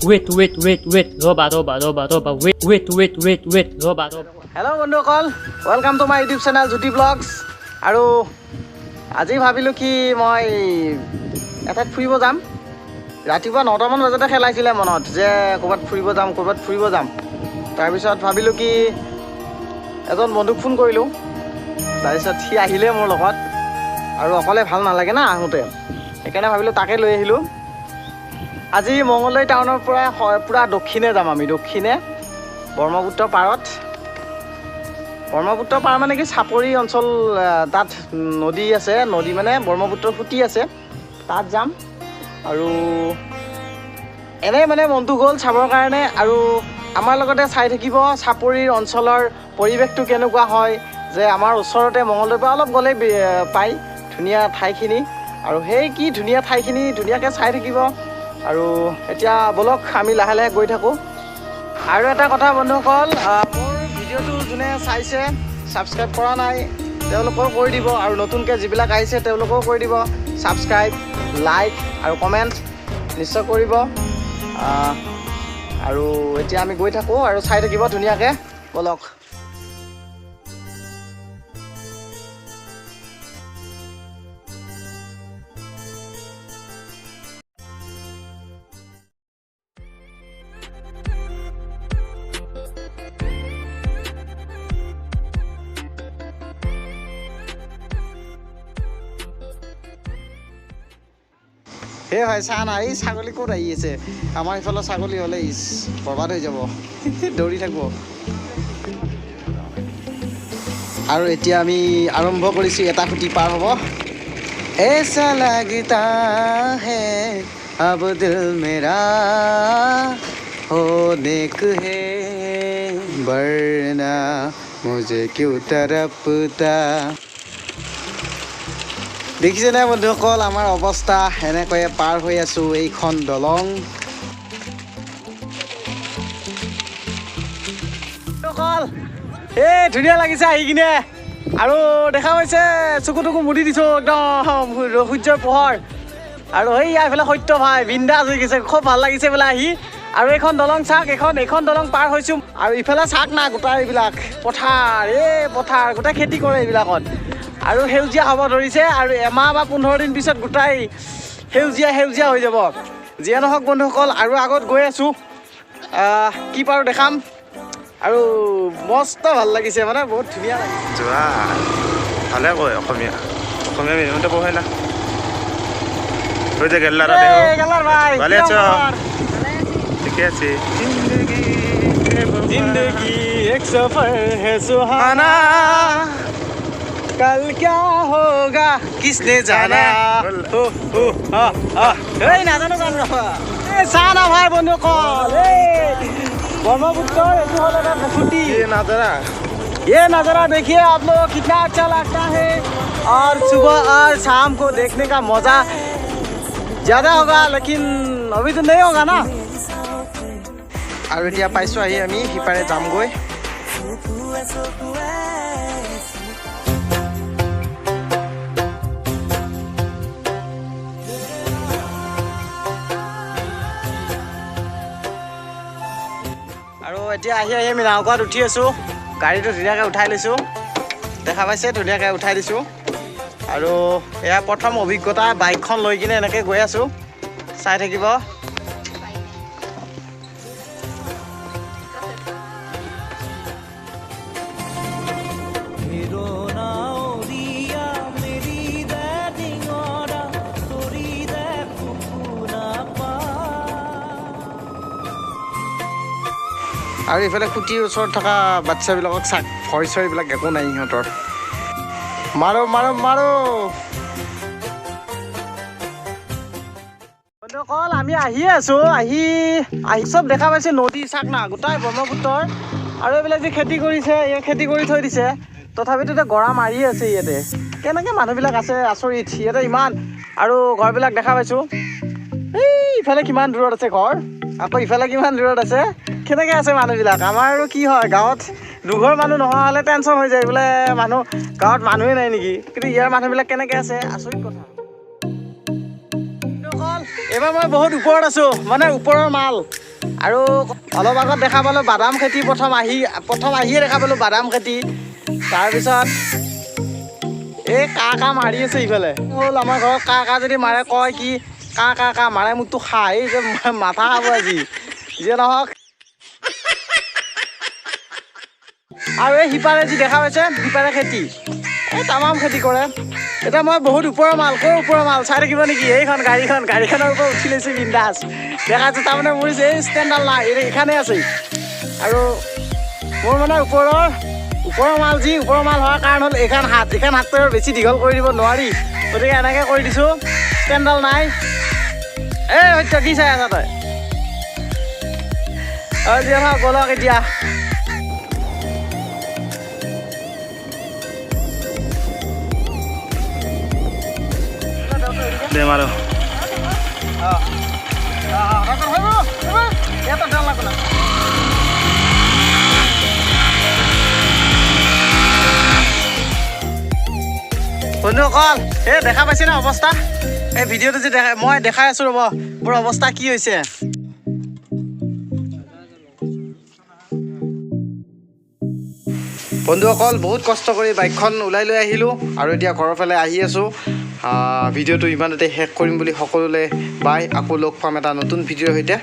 wait, roba, wait, roba. Hello' বন্ধুসকল, welcome to my YouTube channel Jyoti blogs. আৰু আজি ভাবিলোঁ কি মই এঠাইত ফুৰিব যাম। ৰাতিপুৱা 9টামান বজাতে খেলাইছিলে মনত যে ক'ৰবাত ফুৰিব যাম। তাৰপিছত ভাবিলোঁ কি এজন বন্ধুক ফোন কৰিলোঁ, তাৰপিছত সি আহিলে মোৰ লগত, আৰু অকলে ভাল নালাগে না আহোঁতে, সেইকাৰণে ভাবিলোঁ তাকে লৈ আহিলোঁ। আজি মঙলদৈ টাউনৰ পৰা পূৰা দক্ষিণে যাম আমি, দক্ষিণে ব্ৰহ্মপুত্ৰ পাৰত। ব্ৰহ্মপুত্ৰ পাৰ মানে কি চাপৰি অঞ্চল, তাত নদী আছে, নদী মানে ব্ৰহ্মপুত্ৰৰ সুঁতি আছে, তাত যাম। আৰু এনেই মানে মনটো গ'ল চাবৰ কাৰণে, আৰু আমাৰ লগতে চাই থাকিব চাপৰিৰ অঞ্চলৰ পৰিৱেশটো কেনেকুৱা হয়, যে আমাৰ ওচৰতে মঙলদৈৰ পৰা অলপ গ'লেই পায় ধুনীয়া ঠাইখিনি, আৰু সেই কি ধুনীয়া ঠাইখিনি ধুনীয়াকৈ চাই থাকিব। আৰু এতিয়া ব'লক আমি লাহে লাহে গৈ থাকোঁ। আৰু এটা কথা বন্ধুসকল, মোৰ ভিডিঅ'টো যোনে চাইছে ছাবস্ক্ৰাইব কৰা নাই তেওঁলোকেও কৰি দিব, আৰু নতুনকৈ যিবিলাক আহিছে তেওঁলোকেও কৰি দিব ছাবস্ক্ৰাইব, লাইক আৰু কমেণ্ট নিশ্চয় কৰিব। আৰু এতিয়া আমি গৈ থাকোঁ আৰু চাই থাকিব ধুনীয়াকৈ, ব'লক। সেই হয় চাহ নাই, এই ছাগলী ক'ত আহি আছে, আমাৰ এইফালৰ ছাগলী হ'লে বৰবাদ হৈ যাব, দৌৰি থাকিব। আৰু এতিয়া আমি আৰম্ভ কৰিছোঁ, এটা খুঁটি পাৰ হ'ব। ऐसा लगता है अब दिल मेरा हो देख है वरना मुझे क्यों तड़पता। দেখিছেনে বন্ধুসকল, আমাৰ অৱস্থা এনেকৈয়ে পাৰ হৈ আছোঁ এইখন দলং। বন্ধুসকল, এই ধুনীয়া লাগিছে আহি কিনে, আৰু দেখা পাইছে চকু টকু মুদি দিছোঁ একদম সূৰ্যৰ পোহৰ, আৰু সেইয়া এইফালে সত্য ভাই বিন্দাছ হৈ গৈছে, খুব ভাল লাগিছে বোলে আহি। আৰু এইখন দলং চাওক, এইখন দলং পাৰ হৈছোঁ, আৰু ইফালে চাওক না গোটাই এইবিলাক পথাৰ, পথাৰ গোটাই খেতি কৰে এইবিলাকত, আৰু সেউজীয়া হ'ব ধৰিছে, আৰু এমাহ বা 15 দিন পিছত গোটাই সেউজীয়া হৈ যাব। যিয়ে নহওক বন্ধুসকল, আৰু আগত গৈ আছোঁ, কি পাৰোঁ দেখাম, আৰু মস্ত ভাল লাগিছে, মানে বহুত ধুনীয়া লাগিছে। যোৱা ভালে কয়, অসমীয়া মিনিমামতে পঢ়ে না। গেলাৰ ভাই ভালে আছ? ঠিকে আছে। জিন্দগী এক সফৰ হে সুহানা, कल क्या होगा किसने जाना। নাজানো গান ৰখা, চাহ না ভাই বন্ধুসকল, ब्रह्मपुत्र खूटी, ये नज़ारा देखिए आप लोग, कितना अच्छा लगता है। और सुबह और शाम को देखने का मज़ा ज़्यादा होगा, लेकिन अभी तो नहीं होगा ना। और এতিয়া পাইছোঁ আহি আমি সিপাৰে যামগৈ। আৰু এতিয়া আহি আমি নাওকাত উঠি আছোঁ, গাড়ীটো ধুনীয়াকৈ উঠাই লৈছোঁ, দেখা পাইছে ধুনীয়াকৈ উঠাই দিছোঁ। আৰু এয়া প্ৰথম অভিজ্ঞতা, বাইকখন লৈ কিনে এনেকৈ গৈ আছোঁ, চাই থাকিব। আৰু এইফালে খুঁটিৰ ওচৰত থকা বাচ্ছাবিলাকক চাক, ভয় চয়বিলাক একো নাই সিহঁতৰ, মাৰো বন্ধুসকল। আমি আহি আছোঁ, আহি চব দেখা পাইছোঁ, নদী চাক না গোটাই ব্ৰহ্মপুত্ৰৰ, আৰু এইবিলাক যে খেতি কৰিছে, ইয়াত খেতি কৰি থৈ দিছে, তথাপিতো এতিয়া গৰা মাৰি আছে ইয়াতে। কেনেকৈ মানুহবিলাক আছে আচৰিত, ইয়াতে ইমান, আৰু ঘৰবিলাক দেখা পাইছোঁ, এই ইফালে কিমান দূৰত আছে ঘৰ, আকৌ ইফালে কিমান দূৰত আছে, কেনেকৈ আছে মানুহবিলাক। আমাৰ আৰু কি হয়, গাঁৱত দুঘৰ মানুহ নোহোৱা হ'লে টেনশ্যন হৈ যায়, বোলে গাঁৱত মানুহে নাই নেকি, কিন্তু ইয়াৰ মানুহবিলাক কেনেকৈ আছে, আচৰিত কথা। এইবাৰ মই বহুত ওপৰত আছোঁ, মানে ওপৰৰ মাল। আৰু অলপ আগত দেখা পালোঁ বাদাম খেতি প্ৰথম আহিয়ে দেখা পালোঁ বাদাম খেতি তাৰপিছত এই কা মাৰি আছে ইফালে হ'ল আমাৰ ঘৰত কা যদি মাৰে কয় কি কা মাৰে মোকতো খাই এই যে মাথা খাব আজি যিয়ে নহওক আৰু এই সিপাৰে যি দেখা পাইছে সিপাৰে খেতি এই তামাম খেতি কৰে এতিয়া মই বহুত ওপৰৰ মাল চাই থাকিব নেকি এইখন গাড়ীখনৰ ওপৰত উঠি লৈছোঁ বিন্দাছ দেখাইছোঁ তাৰমানে মোৰ যে এই ষ্টেণ্ডডাল নাই এইখানে আছে আৰু মোৰ মানে ওপৰৰ মাল হোৱাৰ কাৰণ হ'ল এইখন হাতটো বেছি দীঘল কৰি দিব নোৱাৰি গতিকে এনেকৈ কৰি দিছোঁ ষ্টেণ্ডডাল নাই এই সত্য কি চাই আছা তই যি নহওক ব'লক এতিয়া দে মাৰো বন্ধুসকল এই দেখা পাইছে ন অৱস্থা এই ভিডিঅ'টো যে মই দেখাই আছোঁ ৰ'ব মোৰ অৱস্থা কি হৈছে বন্ধুসকল বহুত কষ্ট কৰি বাইকখন ওলাই লৈ আহিলোঁ আৰু এতিয়া ঘৰৰ ফালে আহি আছোঁ ভিডিঅ'টো ইমানতে শেষ কৰিম বুলি সকলোলৈ বাই আকৌ লগ পাম এটা নতুন ভিডিঅ'ৰ সৈতে